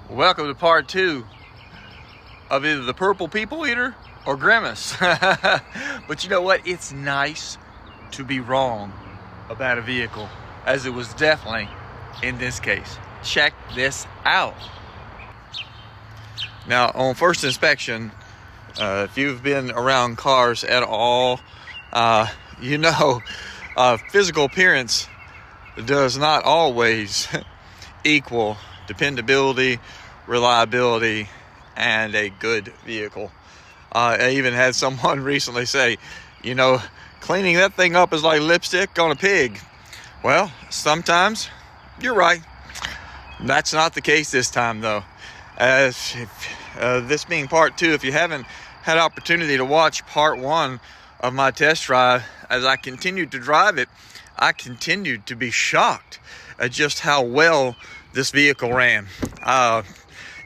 Welcome to part 2 of either the Purple People Eater or Grimace. But you know what? It's nice to be wrong about a vehicle, as it was definitely in this case. Check this out. Now, on first inspection, if you've been around cars at all, you know physical appearance does not always equal dependability, reliability, and a good vehicle. I even had someone recently say, cleaning that thing up is like lipstick on a pig. Well, sometimes you're right. That's not the case this time, though. This being part 2, if you haven't had opportunity to watch part 1 of my test drive, as I continued to drive it, I continued to be shocked at just how well this vehicle ran.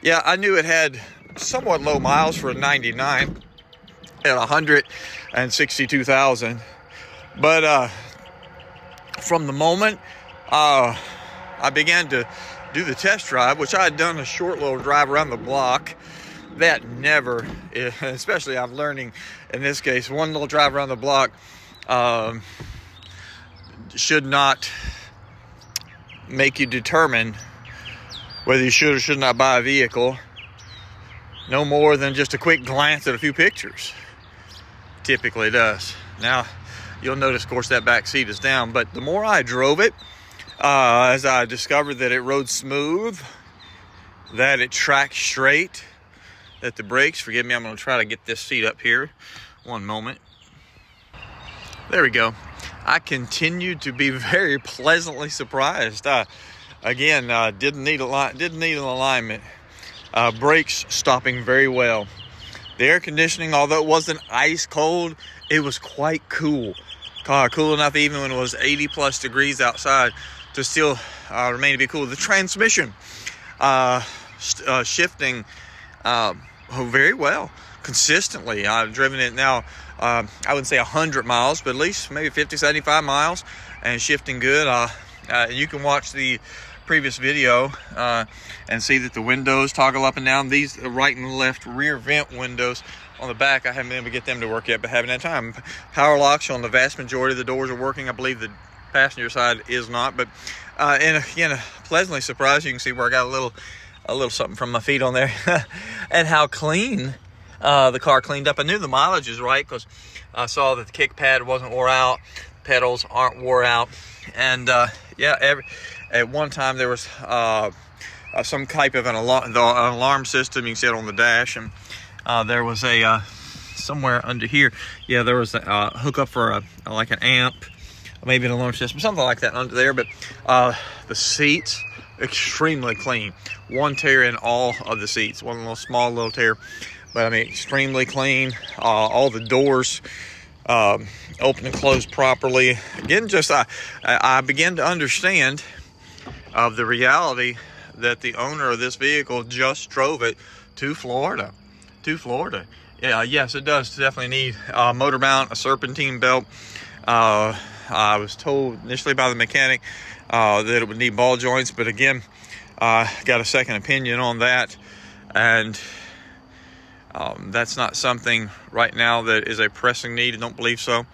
Yeah, I knew it had somewhat low miles for a 99 at 162,000. But from the moment I began to do the test drive, which I had done a short little drive around the block, that never, especially I'm learning in this case, one little drive around the block should not make you determine whether you should or should not buy a vehicle, no more than just a quick glance at a few pictures typically does. Now, you'll notice, of course, that back seat is down, but the more I drove it, as I discovered that it rode smooth, that it tracked straight, that the brakes, forgive me, I'm going to try to get this seat up here. One moment. There we go. I continued to be very pleasantly surprised. Again, didn't need an alignment. Brakes stopping very well. The air conditioning, although it wasn't ice cold, it was quite cool. Cool enough even when it was 80 plus degrees outside to still remain to be cool. The transmission shifting very well, consistently. I've driven it now, I wouldn't say 100 miles, but at least maybe 50, 75 miles, and shifting good. You can watch the previous video and see that the windows toggle up and down. These right and left rear vent windows on the back, I haven't been able to get them to work yet, but haven't had time. Power locks on the vast majority of the doors are working. I believe the passenger side is not, but and again, pleasantly surprised. You can see where I got a little something from my feet on there, and how clean the car cleaned up. I knew the mileage is right because I saw that the kick pad wasn't wore out, pedals aren't wore out, and at one time there was some type of an alarm system. You can see it on the dash, and there was a somewhere under here. Yeah, there was a hookup for like an amp, maybe an alarm system, something like that under there. But the seats, extremely clean. One tear in all of the seats, one little small little tear, but I mean extremely clean. All the doors open and close properly. Again, just I began to understand of the reality that the owner of this vehicle just drove it to Florida. Yeah, yes, it does definitely need a motor mount, a serpentine belt. I was told initially by the mechanic that it would need ball joints, but again, got a second opinion on that, and that's not something right now that is a pressing need. I don't believe so.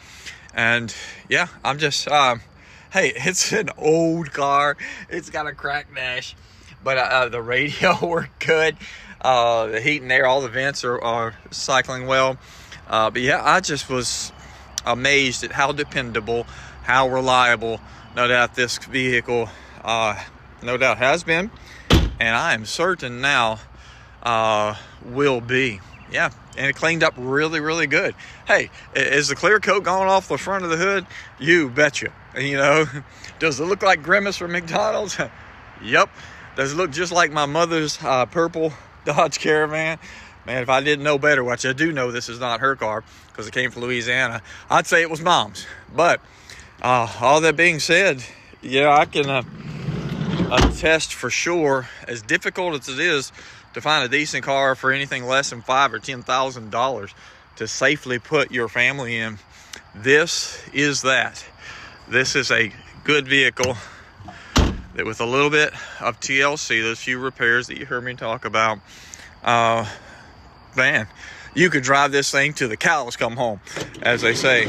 And yeah, I'm just hey, it's an old car. It's got a cracked dash, but the radio worked good. The heat and air, all the vents are cycling well. But yeah, I just was amazed at how dependable, how reliable, no doubt this vehicle no doubt has been, and I am certain now will be. Yeah, and it cleaned up really, really good. Hey, is the clear coat going off the front of the hood? You betcha. Does it look like Grimace from McDonald's? Yep. Does it look just like my mother's purple Dodge Caravan? Man, if I didn't know better, which I do know this is not her car because it came from Louisiana, I'd say it was Mom's. But all that being said, yeah, I can attest for sure, as difficult as it is to find a decent car for anything less than $5,000 or $10,000 to safely put your family in, this is that. This is a good vehicle that with a little bit of TLC, those few repairs that you heard me talk about, man, you could drive this thing till the cows come home, as they say,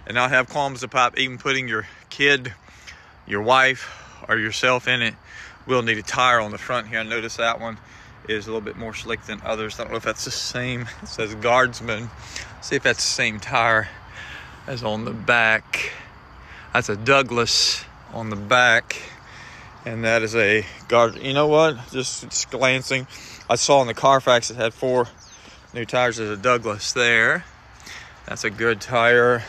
and not have qualms about even putting your kid, your wife, or yourself in it. We'll need a tire on the front here. I noticed that one is a little bit more slick than others. I don't know if that's the same. It says Guardsman. See if that's the same tire as on the back. That's a Douglas on the back, and that is a Guard. You know what? Just glancing, I saw in the Carfax it had 4 new tires. There's a Douglas there. That's a good tire,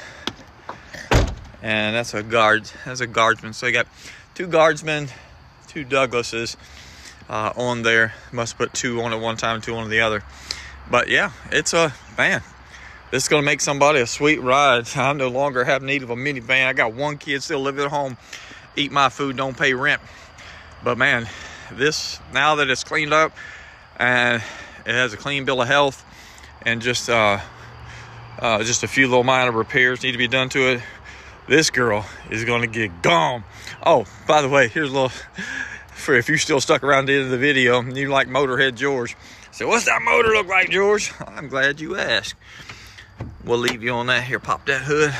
and that's a Guardsman. So you got 2 Guardsmen, 2 Douglases on there. Must put 2 on at one time, 2 on the other. But yeah, it's a man. This is going to make somebody a sweet ride. I no longer have need of a minivan. I got 1 kid still living at home, eat my food, don't pay rent. But man, this, now that it's cleaned up and it has a clean bill of health, and just a few little minor repairs need to be done to it, this girl is going to get gone. Oh, by the way, here's a little, for if you're still stuck around the end of the video and you like Motorhead George. So what's that motor look like, George? I'm glad you asked. We'll leave you on that. Here, pop that hood.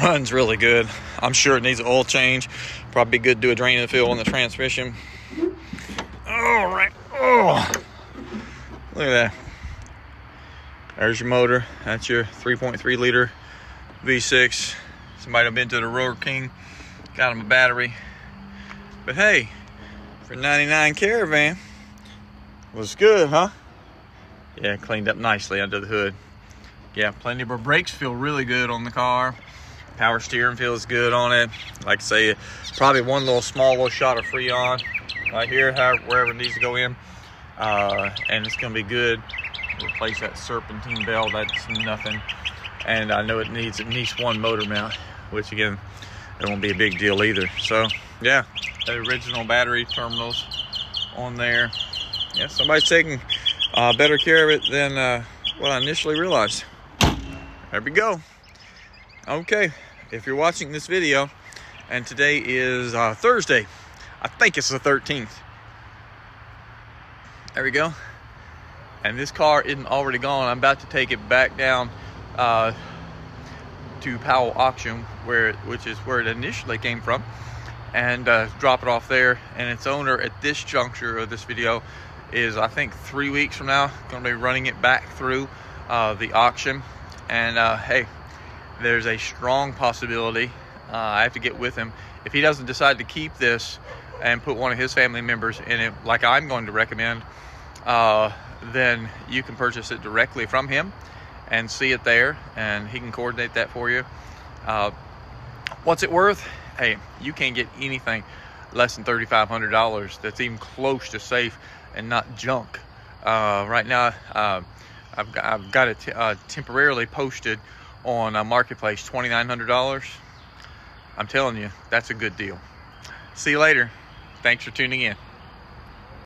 Runs really good. I'm sure it needs an oil change. Probably be good to do a drain and fill on the transmission. All right. Oh, look at that. There's your motor. That's your 3.3 liter V6. Somebody have been to the Roller King, got him a battery. But hey, for 99 Caravan, was good, huh? Yeah, cleaned up nicely under the hood. Yeah, plenty of brakes feel really good on the car. Power steering feels good on it. Like I say, probably one small little shot of Freon right here, wherever it needs to go in. And it's gonna be good. Replace that serpentine bell, that's nothing. And I know it needs at least 1 motor mount, which again, it won't be a big deal either. So yeah, the original battery terminals on there. Yeah, somebody's taking better care of it than what I initially realized. There we go. Okay, if you're watching this video, and today is Thursday, I think it's the 13th. There we go. And this car isn't already gone. I'm about to take it back down to Powell Auction, which is where it initially came from, and drop it off there. And its owner at this juncture of this video is, I think, 3 weeks from now, going to be running it back through the auction. And hey, there's a strong possibility, I have to get with him, if he doesn't decide to keep this and put one of his family members in it, like I'm going to recommend, then you can purchase it directly from him and see it there, and he can coordinate that for you. What's it worth? Hey, you can't get anything less than $3,500 that's even close to safe and not junk. Right now, I've got it temporarily posted on Marketplace, $2,900. I'm telling you, that's a good deal. See you later. Thanks for tuning in.